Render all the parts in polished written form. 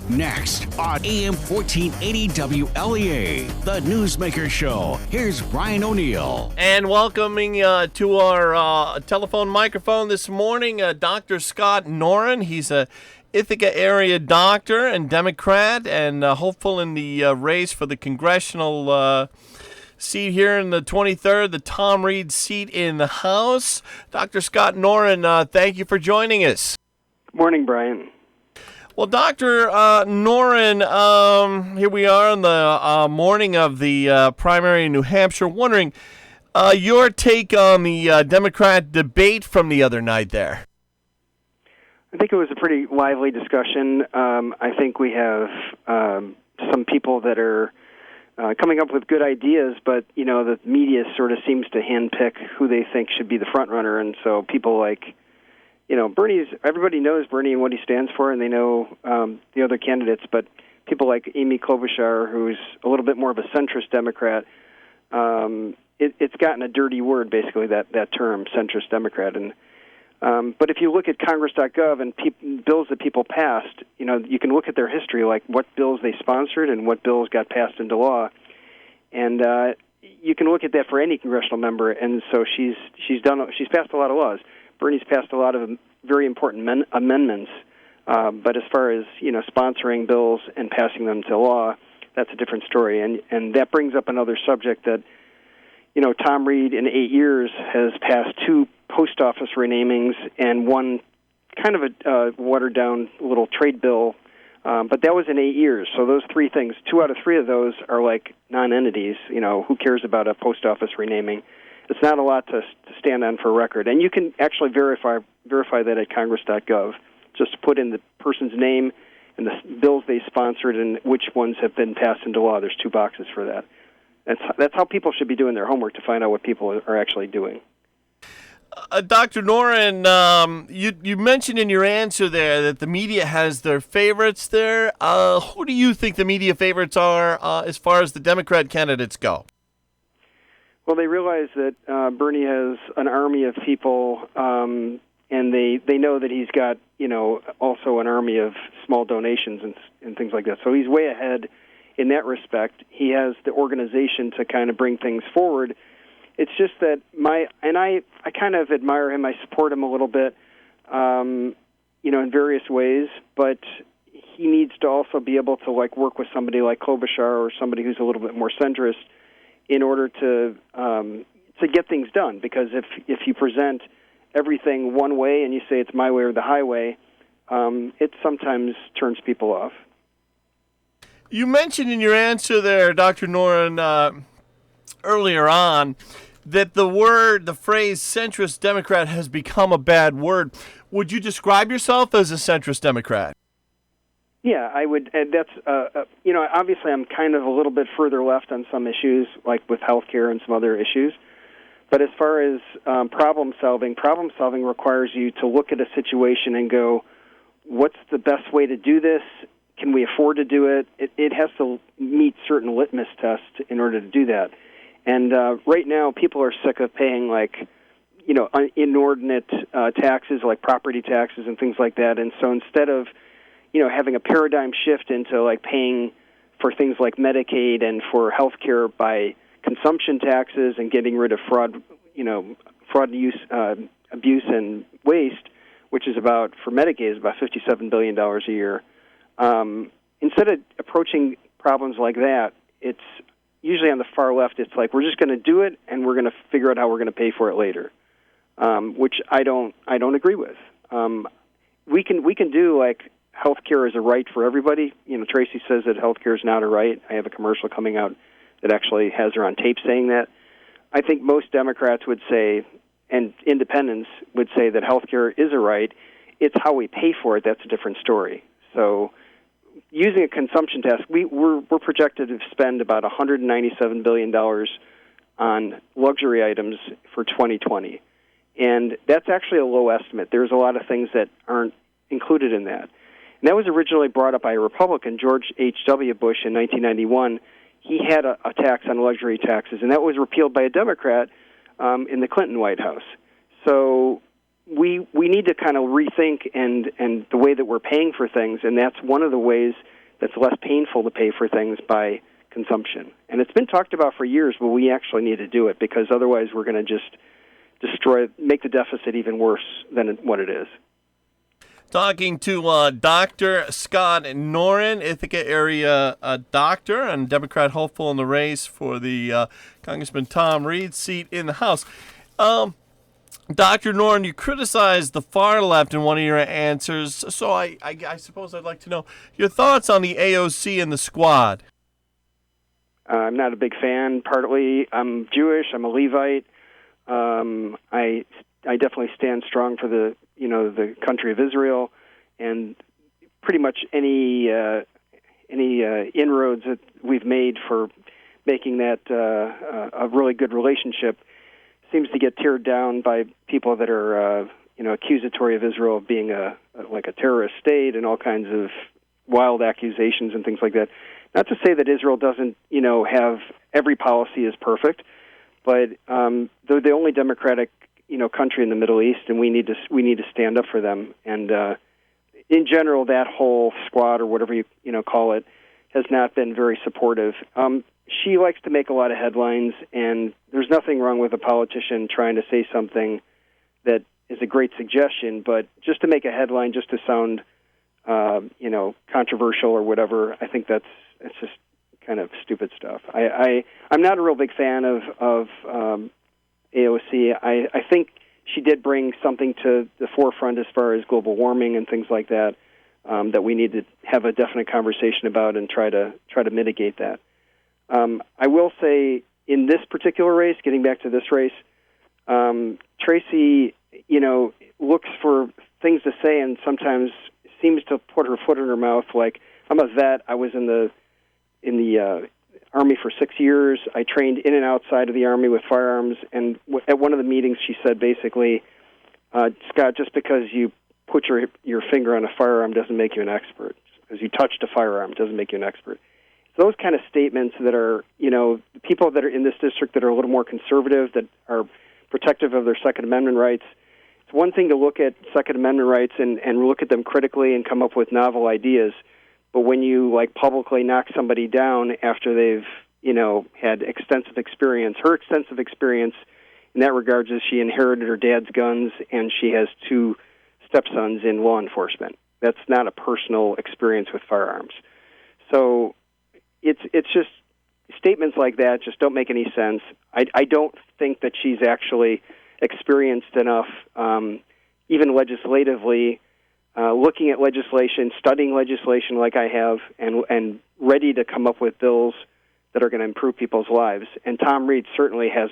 Next on AM 1480 WLEA, the Newsmaker Show. Here's Brian O'Neill. And welcoming to our telephone microphone this morning, Dr. Scott Noren. He's a Ithaca area doctor and Democrat and hopeful in the race for the congressional seat here in the 23rd, the Tom Reed seat in the House. Dr. Scott Noren, thank you for joining us. Good morning, Brian. Well, Dr. Noren, here we are on the morning of the primary in New Hampshire. Wondering your take on the Democrat debate from the other night there. I think it was a pretty lively discussion. I think we have some people that are coming up with good ideas, but, you know, the media sort of seems to handpick who they think should be the front runner, and so people like, you know, everybody knows Bernie and what he stands for, and they know the other candidates, but people like Amy Klobuchar, who's a little bit more of a centrist Democrat, it's gotten a dirty word, basically, that term, centrist Democrat. And but if you look at Congress.gov and bills that people passed, you know, you can look at their history, like what bills they sponsored and what bills got passed into law, and you can look at that for any congressional member. And so she's passed a lot of laws. Bernie's passed a lot of very important amendments, but as far as, you know, sponsoring bills and passing them to law, that's a different story. And that brings up another subject that, you know, Tom Reed in 8 years has passed 2 post office renamings and one kind of a watered-down little trade bill, but that was in 8 years. So those 3 things, 2 out of 3 of those are like non-entities. You know, who cares about a post office renaming? It's not a lot to stand on for a record. And you can actually verify that at Congress.gov. Just put in the person's name and the bills they sponsored and which ones have been passed into law. There's 2 boxes for that. That's how people should be doing their homework, to find out what people are actually doing. Dr. Noren, you mentioned in your answer there that the media has their favorites there. Who do you think the media favorites are as far as the Democrat candidates go? Well, they realize that Bernie has an army of people, and they know that he's got, you know, also an army of small donations and things like that. So he's way ahead in that respect. He has the organization to kind of bring things forward. It's just that I kind of admire him. I support him a little bit, you know, in various ways, but he needs to also be able to, like, work with somebody like Klobuchar or somebody who's a little bit more centrist in order to get things done. Because if you present everything one way and you say it's my way or the highway, it sometimes turns people off. You mentioned in your answer there, Dr. Noren, earlier on, that the phrase centrist Democrat has become a bad word. Would you describe yourself as a centrist Democrat? Yeah, I would. And that's, you know, obviously I'm kind of a little bit further left on some issues, like with healthcare and some other issues. But as far as problem solving requires you to look at a situation and go, what's the best way to do this? Can we afford to do it? It has to meet certain litmus tests in order to do that. And right now, people are sick of paying, like, you know, inordinate taxes, like property taxes and things like that. And so instead of, you know, having a paradigm shift into, like, paying for things like Medicaid and for health care by consumption taxes and getting rid of fraud, use, abuse, and waste, which is about, for Medicaid, is about $57 billion a year. Instead of approaching problems like that, it's usually on the far left. It's like, we're just going to do it, and we're going to figure out how we're going to pay for it later, which I don't agree with. We can do, like, health care is a right for everybody. You know, Tracy says that health care is not a right. I have a commercial coming out that actually has her on tape saying that. I think most Democrats would say, and independents would say, that health care is a right. It's how we pay for it that's a different story. So using a consumption tax, we're projected to spend about $197 billion on luxury items for 2020. And that's actually a low estimate. There's a lot of things that aren't included in that. And that was originally brought up by a Republican, George H.W. Bush, in 1991. He had a tax on luxury taxes, and that was repealed by a Democrat in the Clinton White House. So we need to kind of rethink and the way that we're paying for things, and that's one of the ways that's less painful to pay for things by consumption. And it's been talked about for years, but we actually need to do it because otherwise we're going to just make the deficit even worse than what it is. Talking to Dr. Scott Noren, Ithaca area doctor and Democrat hopeful in the race for the Congressman Tom Reed seat in the House. Dr. Noren, you criticized the far left in one of your answers, so I suppose I'd like to know your thoughts on the AOC and the squad. I'm not a big fan. Partly, I'm Jewish. I'm a Levite. I definitely stand strong for the country of Israel, and pretty much any inroads that we've made for making that a really good relationship seems to get teared down by people that are accusatory of Israel of being like a terrorist state and all kinds of wild accusations and things like that. Not to say that Israel doesn't have every policy is perfect, but they're the only democratic country in the Middle East, and we need to stand up for them. And in general, that whole squad or whatever you call it has not been very supportive. She likes to make a lot of headlines, and there's nothing wrong with a politician trying to say something that is a great suggestion, but just to make a headline, just to sound, controversial or whatever, I think it's just kind of stupid stuff. I'm not a real big fan of AOC. I think she did bring something to the forefront as far as global warming and things like that that we need to have a definite conversation about and try to mitigate that. I will say in this particular race, getting back to this race, Tracy, looks for things to say and sometimes seems to put her foot in her mouth. Like, I'm a vet. I was in the Army for 6 years. I trained in and outside of the Army with firearms. And at one of the meetings, she said basically, Scott, just because you put your finger on a firearm doesn't make you an expert. Because you touched a firearm doesn't make you an expert. Those kind of statements that are, people that are in this district that are a little more conservative, that are protective of their Second Amendment rights. It's one thing to look at Second Amendment rights and look at them critically and come up with novel ideas. But when you publicly knock somebody down after they've, had extensive experience, her extensive experience in that regard is she inherited her dad's guns and she has 2 stepsons in law enforcement. That's not a personal experience with firearms. So it's just statements like that just don't make any sense. I don't think that she's actually experienced enough, even legislatively, looking at legislation, studying legislation like I have, and ready to come up with bills that are going to improve people's lives. And Tom Reed certainly has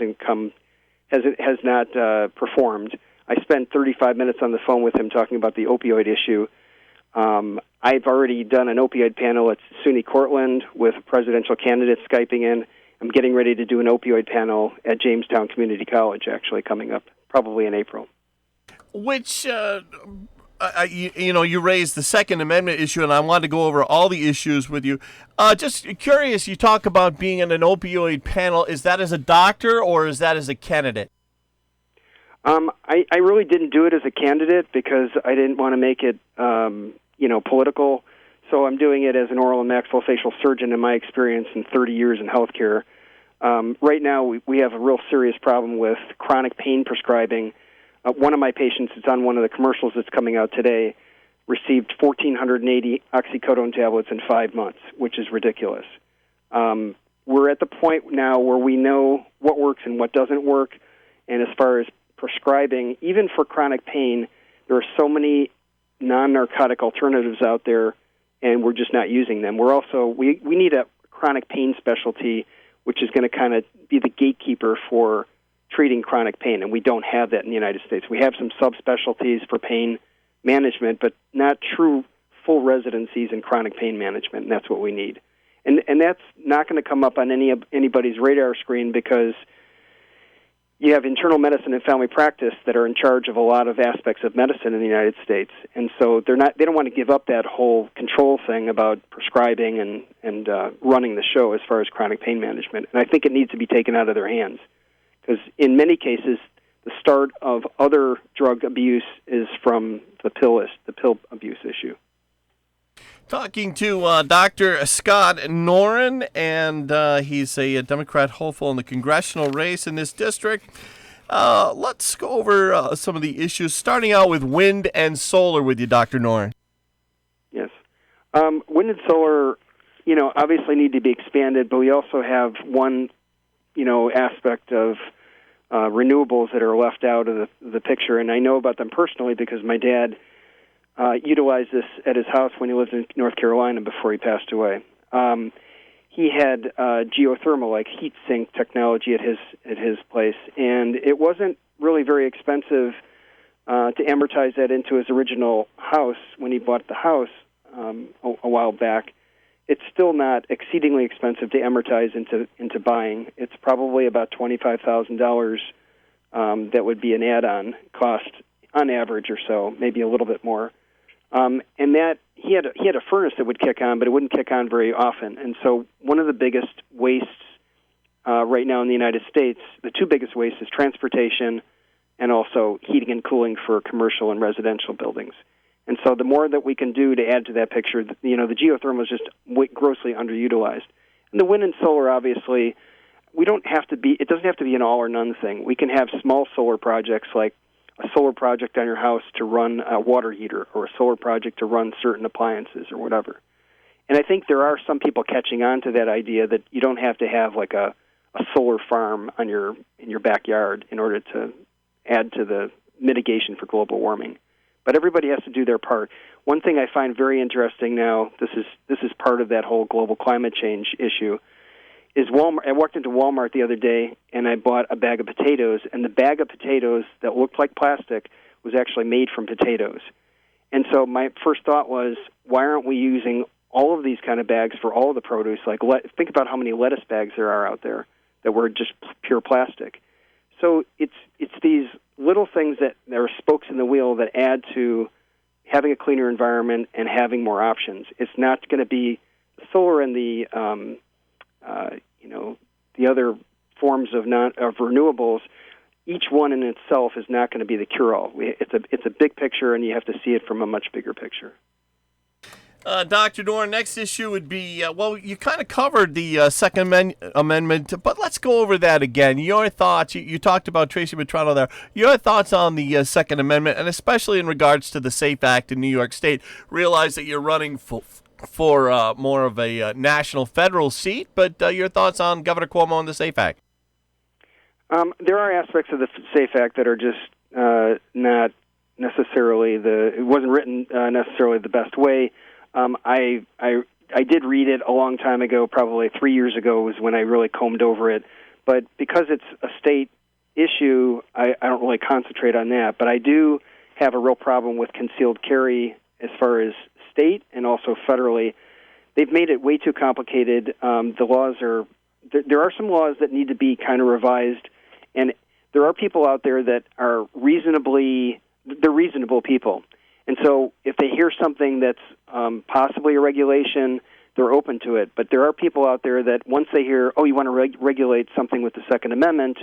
not performed. I spent 35 minutes on the phone with him talking about the opioid issue. I've already done an opioid panel at SUNY Cortland with presidential candidates Skyping in. I'm getting ready to do an opioid panel at Jamestown Community College, actually, coming up, probably in April. Which, you raised the Second Amendment issue, and I wanted to go over all the issues with you. Just curious, you talk about being in an opioid panel. Is that as a doctor or is that as a candidate? I really didn't do it as a candidate because I didn't want to make it, political. So I'm doing it as an oral and maxillofacial surgeon in my experience in 30 years in healthcare. Right now, we have a real serious problem with chronic pain prescribing. One of my patients, it's on one of the commercials that's coming out today, received 1,480 oxycodone tablets in 5 months, which is ridiculous. We're at the point now where we know what works and what doesn't work. And as far as prescribing, even for chronic pain, there are so many non-narcotic alternatives out there, and we're just not using them. We're also we need a chronic pain specialty, which is going to kind of be the gatekeeper for treating chronic pain, and we don't have that in the United States. We have some subspecialties for pain management, but not true full residencies in chronic pain management, and that's what we need. And that's not going to come up on anybody's radar screen because you have internal medicine and family practice that are in charge of a lot of aspects of medicine in the United States, and so they don't want to give up that whole control thing about prescribing and running the show as far as chronic pain management. And I think it needs to be taken out of their hands because in many cases the start of other drug abuse is from the pill abuse issue. Talking to Dr. Scott Noren, and he's a Democrat hopeful in the congressional race in this district. Let's go over some of the issues, starting out with wind and solar with you, Dr. Noren. Yes. Wind and solar, obviously need to be expanded, but we also have one, aspect of renewables that are left out of the picture, and I know about them personally because my dad utilized this at his house when he lived in North Carolina before he passed away. He had geothermal, like heat sink technology at his place, and it wasn't really very expensive to amortize that into his original house when he bought the house a while back. It's still not exceedingly expensive to amortize into buying. It's probably about $25,000 that would be an add-on cost on average or so, maybe a little bit more. And that he had a furnace that would kick on, but it wouldn't kick on very often. And so one of the biggest wastes right now in the United States, the two biggest wastes is transportation and also heating and cooling for commercial and residential buildings. And so the more that we can do to add to that picture, the geothermal is just grossly underutilized. And the wind and solar, obviously, it doesn't have to be an all or none thing. We can have small solar projects like a solar project on your house to run a water heater or a solar project to run certain appliances or whatever. And I think there are some people catching on to that idea that you don't have to have like a solar farm in your backyard in order to add to the mitigation for global warming. But everybody has to do their part. One thing I find very interesting now, this is part of that whole global climate change issue, is Walmart. I walked into Walmart the other day and I bought a bag of potatoes, and the bag of potatoes that looked like plastic was actually made from potatoes. And so my first thought was, why aren't we using all of these kind of bags for all of the produce? Like, think about how many lettuce bags there are out there that were just pure plastic. So it's these little things that are spokes in the wheel that add to having a cleaner environment and having more options. It's not going to be solar and the other forms of renewables. Each one in itself is not going to be the cure-all. It's a big picture, and you have to see it from a much bigger picture. Dr. Noren, next issue would be, you kind of covered the Second Amendment, but let's go over that again. Your thoughts, you talked about Tracy Matrano there, your thoughts on the Second Amendment, and especially in regards to the SAFE Act in New York State. Realize that you're running for more of a national federal seat, but your thoughts on Governor Cuomo and the SAFE Act? There are aspects of the SAFE Act that are just not necessarily it wasn't written necessarily the best way. I did read it a long time ago, probably 3 years ago was when I really combed over it. But because it's a state issue, I don't really concentrate on that. But I do have a real problem with concealed carry as far as state and also federally. They've made it way too complicated. The laws there are some laws that need to be kind of revised, and there are people out there that are they're reasonable people. And so if they hear something that's possibly a regulation, they're open to it. But there are people out there that once they hear, you want to regulate something with the Second Amendment,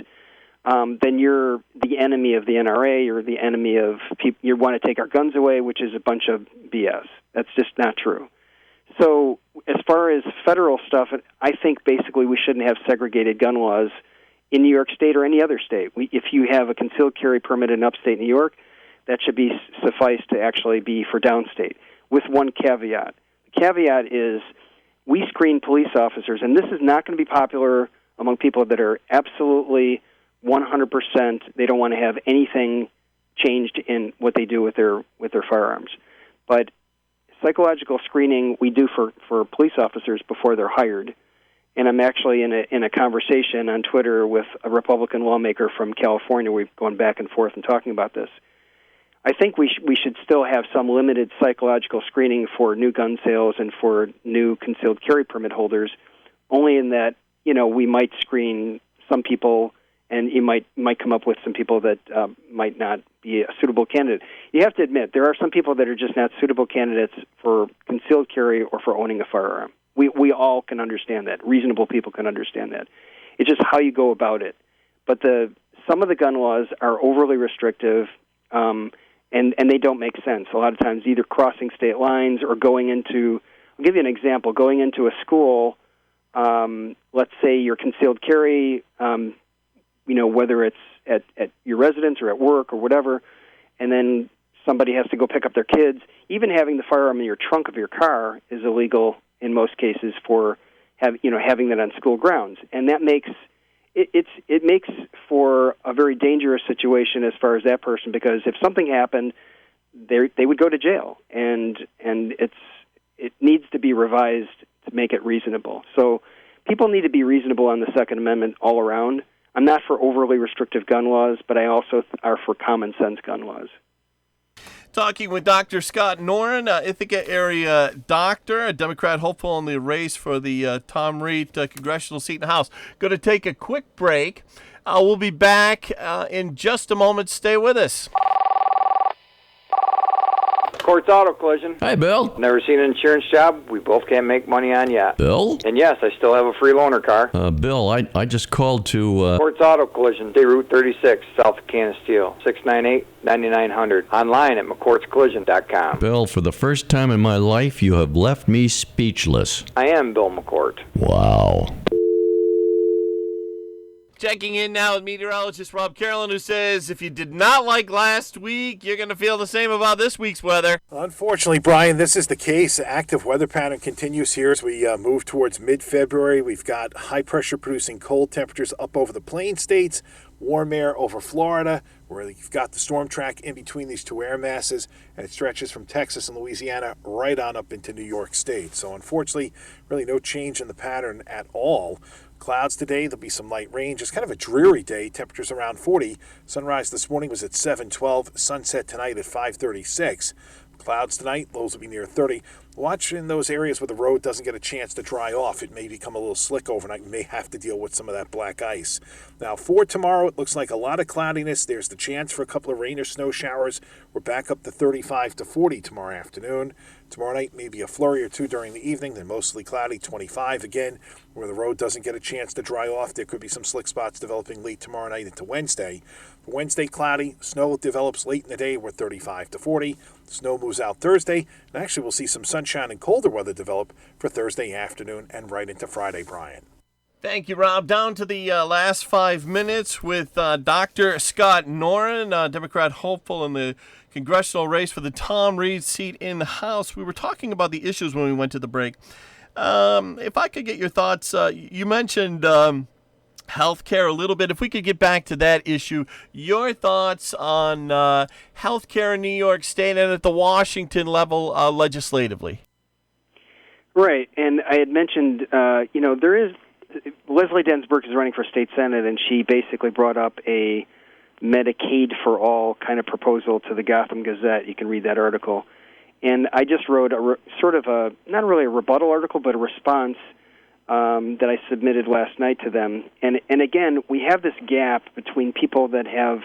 then you're the enemy of the NRA, you're the enemy of people, you want to take our guns away, which is a bunch of BS. That's just not true. So as far as federal stuff, I think basically we shouldn't have segregated gun laws in New York State or any other state. If you have a concealed carry permit in upstate New York, that should be suffice to actually be for downstate, with one caveat. The caveat is we screen police officers, and this is not going to be popular among people that are absolutely 100%. They don't want to have anything changed in what they do with their firearms. But psychological screening we do for police officers before they're hired. And I'm actually in a conversation on Twitter with a Republican lawmaker from California. We've gone back and forth and talking about this. I think we should still have some limited psychological screening for new gun sales and for new concealed carry permit holders, only in that, we might screen some people and you might come up with some people that might not be a suitable candidate. You have to admit, there are some people that are just not suitable candidates for concealed carry or for owning a firearm. We all can understand that. Reasonable people can understand that. It's just how you go about it. But the some of the gun laws are overly restrictive, and they don't make sense. A lot of times, either crossing state lines or going into. I'll give you an example. Going into a school, let's say you're concealed carry, whether it's at your residence or at work or whatever, and then somebody has to go pick up their kids. Even having the firearm in your trunk of your car is illegal in most cases for having that on school grounds, and that makes it makes for a very dangerous situation as far as that person, because if something happened, they would go to jail, and it needs to be revised to make it reasonable. So people need to be reasonable on the Second Amendment all around. I'm not for overly restrictive gun laws, but I also are for common sense gun laws. Talking with Dr. Scott Noren, Ithaca area doctor, a Democrat hopeful in the race for the Tom Reed congressional seat in the House. Going to take a quick break. We'll be back in just a moment. Stay with us. Courts Auto Collision. Hi, Bill. Never seen an insurance job we both can't make money on yet. Bill? And yes, I still have a free loaner car. Bill, I just called to... Courts Auto Collision, Day Route 36, south of Canisteel, 698-9900. Online at McCourtsCollision.com. Bill, for the first time in my life, you have left me speechless. I am Bill McCourt. Wow. Checking in now with meteorologist Rob Carolyn, who says if you did not like last week, you're going to feel the same about this week's weather. Unfortunately, Brian, this is the case. Active weather pattern continues here as we move towards mid-February. We've got high-pressure producing cold temperatures up over the plain states, warm air over Florida, where you've got the storm track in between these two air masses, and it stretches from Texas and Louisiana right on up into New York State. So unfortunately, really no change in the pattern at all. Clouds today, there'll be some light rain. Just kind of a dreary day. Temperatures around 40. Sunrise this morning was at 7:12. Sunset tonight at 5:36. Clouds tonight, lows will be near 30. Watch in those areas where the road doesn't get a chance to dry off. It may become a little slick overnight. We may have to deal with some of that black ice. Now, for tomorrow, it looks like a lot of cloudiness. There's the chance for a couple of rain or snow showers. We're back up to 35 to 40 tomorrow afternoon. Tomorrow night, maybe a flurry or two during the evening, then mostly cloudy, 25 again. Where the road doesn't get a chance to dry off, there could be some slick spots developing late tomorrow night into Wednesday. For Wednesday, cloudy. Snow develops late in the day. We're 35 to 40. Snow moves out Thursday. And actually, we'll see some sunshine and colder weather develop for Thursday afternoon and right into Friday, Brian. Thank you, Rob. Down to the last 5 minutes with Dr. Scott Noren, Democrat hopeful in the congressional race for the Tom Reed seat in the House. We were talking about the issues when we went to the break. If I could get your thoughts, you mentioned health care a little bit. If we could get back to that issue, your thoughts on health care in New York State and at the Washington level legislatively. Right, and I had mentioned, there is, Leslie Densburg is running for state senate, and she basically brought up a Medicaid for all kind of proposal to the Gotham Gazette. You can read that article. And I just wrote not really a rebuttal article, but a response that I submitted last night to them. And again, we have this gap between people that have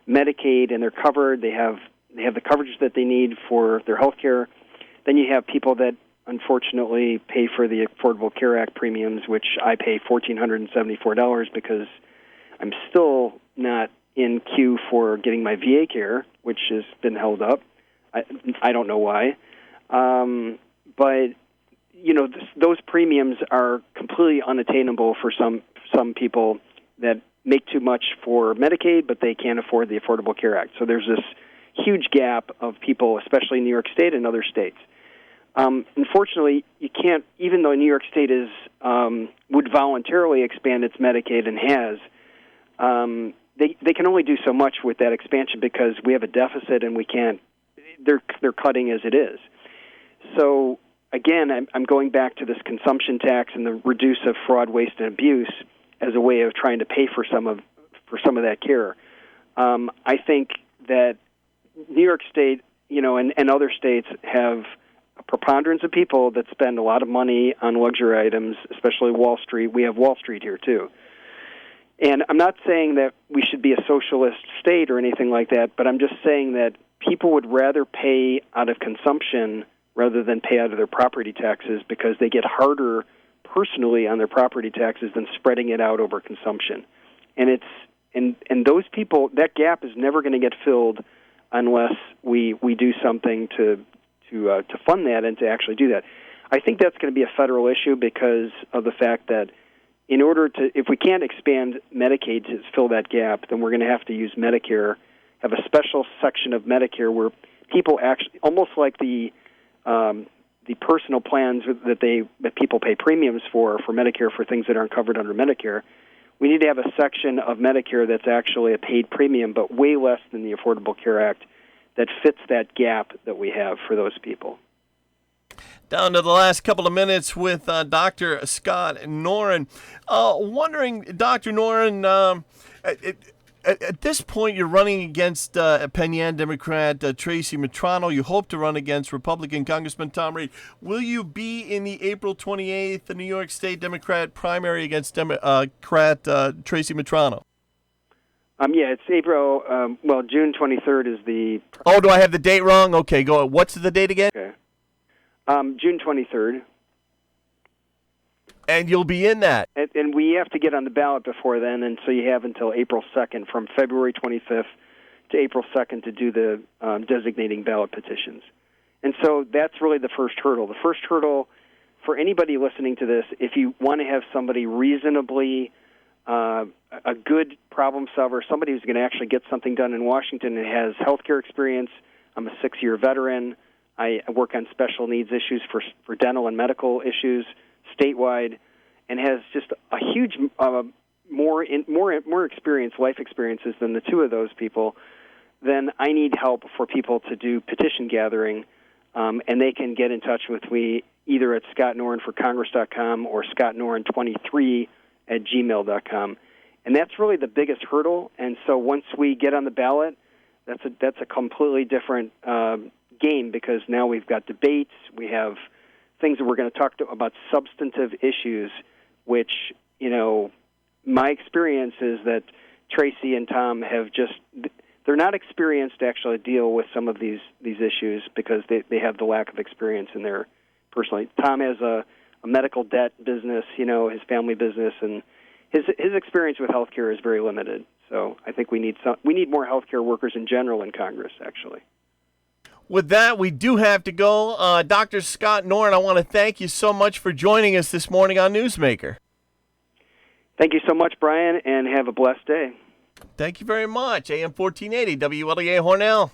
Medicaid and they're covered, they have the coverage that they need for their health care. Then you have people that unfortunately pay for the Affordable Care Act premiums, which I pay $1,474 because I'm still not in queue for getting my VA care, which has been held up. I don't know why. But, those premiums are completely unattainable for some people that make too much for Medicaid, but they can't afford the Affordable Care Act. So there's this huge gap of people, especially in New York State and other states. Unfortunately, you can't, even though New York State would voluntarily expand its Medicaid and has, they can only do so much with that expansion because we have a deficit and we can't. They're cutting as it is. So again, I'm going back to this consumption tax and the reduce of fraud, waste, and abuse as a way of trying to pay for some of that care. I think that New York State, and other states have a preponderance of people that spend a lot of money on luxury items, especially Wall Street. We have Wall Street here too. And I'm not saying that we should be a socialist state or anything like that, but I'm just saying that people would rather pay out of consumption rather than pay out of their property taxes because they get harder personally on their property taxes than spreading it out over consumption. And and those people, that gap is never going to get filled unless we do something to fund that and to actually do that. I think that's going to be a federal issue because of the fact that if we can't expand Medicaid to fill that gap, then we're going to have to use Medicare, have a special section of Medicare where people actually, almost like the personal plans that people pay premiums for Medicare for things that aren't covered under Medicare. We need to have a section of Medicare that's actually a paid premium, but way less than the Affordable Care Act, that fits that gap that we have for those people. Down to the last couple of minutes with Dr. Scott Noren. Wondering, Dr. Noren, at this point you're running against Penn Yan Democrat Tracy Matrano. You hope to run against Republican Congressman Tom Reed. Will you be in the April 28th New York State Democrat primary against Democrat Tracy Matrano? Yeah, it's April. June 23rd is the. Oh, do I have the date wrong? Okay, go. What's the date again? Okay. June 23rd. And you'll be in that. And we have to get on the ballot before then, and so you have until April 2nd, from February 25th to April 2nd, to do the designating ballot petitions. And so that's really the first hurdle. The first hurdle for anybody listening to this, if you want to have somebody reasonably a good problem solver, somebody who's going to actually get something done in Washington and has healthcare experience. I'm a 6-year veteran. I work on special needs issues for dental and medical issues statewide, and has just a huge more experience, life experiences than the two of those people. Then I need help for people to do petition gathering, and they can get in touch with me either at scottnorenforcongress.com or scottnoren23@gmail.com. And that's really the biggest hurdle. And so once we get on the ballot, that's a completely different game, because now we've got debates, we have things that we're going to talk about, substantive issues, which, my experience is that Tracy and Tom they're not experienced to actually deal with some of these issues because they have the lack of experience in their personally. Tom has a medical debt business, his family business, and his experience with healthcare is very limited. So I think we need more healthcare workers in general in Congress, actually. With that, we do have to go. Dr. Scott Noren, I want to thank you so much for joining us this morning on Newsmaker. Thank you so much, Brian, and have a blessed day. Thank you very much. AM 1480, WLEA Hornell.